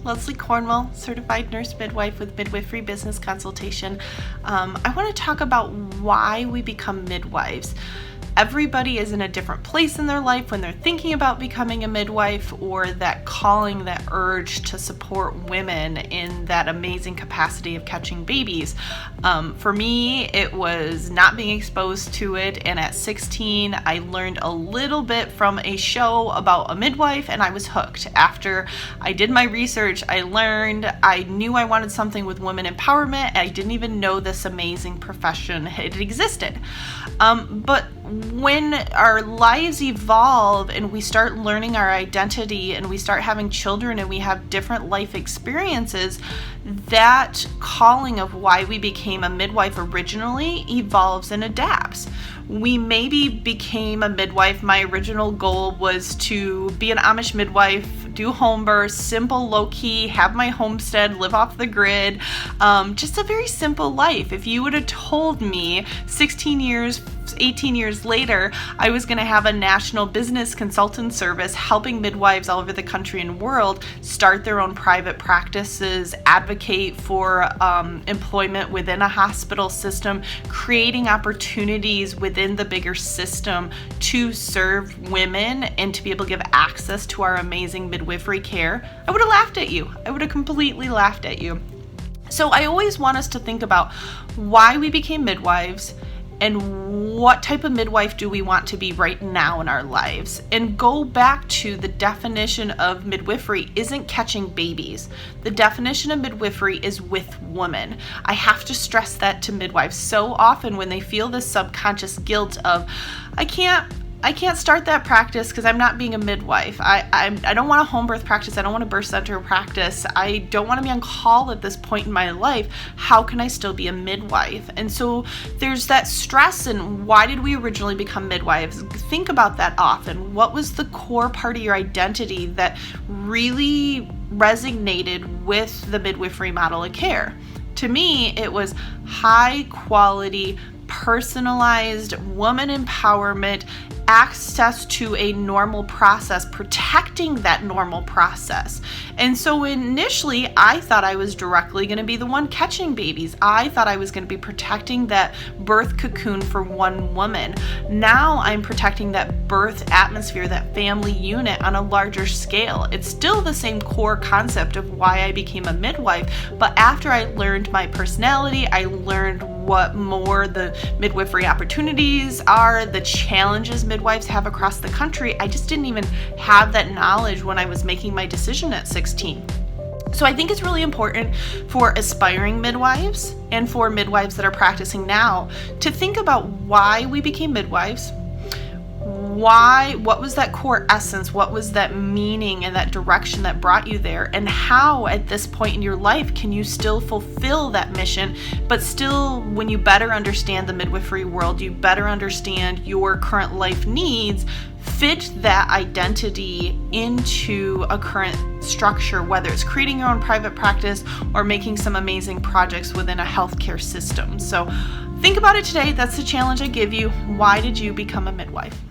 Leslie Cornwell, certified nurse midwife with Midwifery business consultation. I want to talk about why we become midwives. Everybody is in a different place in their life when they're thinking about becoming a midwife, or that calling, that urge to support women in that amazing capacity of catching babies. For me, it was not being exposed to it, and at 16, I learned a little bit from a show about a midwife, and I was hooked. After I did my research, I learned, I knew I wanted something with women empowerment, and I didn't even know this amazing profession had existed. But when our lives evolve and we start learning our identity and we start having children and we have different life experiences, that calling of why we became a midwife originally evolves and adapts. We maybe became a midwife. My original goal was to be an Amish midwife, do home births, simple, low-key, have my homestead, live off the grid, just a very simple life. If you would have told me 18 years later, I was going to have a national business consultant service helping midwives all over the country and world start their own private practices, advocate for employment within a hospital system, creating opportunities within the bigger system to serve women and to be able to give access to our amazing midwifery care, I would have laughed at you. I would have completely laughed at you. So I always want us to think about why we became midwives and what type of midwife do we want to be right now in our lives, and go back to the definition of midwifery isn't catching babies. The definition of midwifery is with women. I have to stress that to midwives so often when they feel this subconscious guilt of, I can't start that practice because I'm not being a midwife. I don't want a home birth practice. I don't want a birth center practice. I don't want to be on call at this point in my life. How can I still be a midwife? And so there's that stress, and why did we originally become midwives? Think about that often. What was the core part of your identity that really resonated with the midwifery model of care? To me, it was high quality, personalized woman empowerment, access to a normal process, protecting that normal process. And so initially, I thought I was directly going to be the one catching babies. I thought I was going to be protecting that birth cocoon for one woman. Now I'm protecting that birth atmosphere, that family unit on a larger scale. It's still the same core concept of why I became a midwife, but after I learned my personality, I learned what more the midwifery opportunities are, the challenges midwives have across the country. I just didn't even have that knowledge when I was making my decision at 16. So I think it's really important for aspiring midwives and for midwives that are practicing now to think about why we became midwives. What was that core essence? What was that meaning and that direction that brought you there? And how at this point in your life can you still fulfill that mission, but still, when you better understand the midwifery world, you better understand your current life needs, fit that identity into a current structure, whether it's creating your own private practice or making some amazing projects within a healthcare system. So think about it today. That's the challenge I give you. Why did you become a midwife?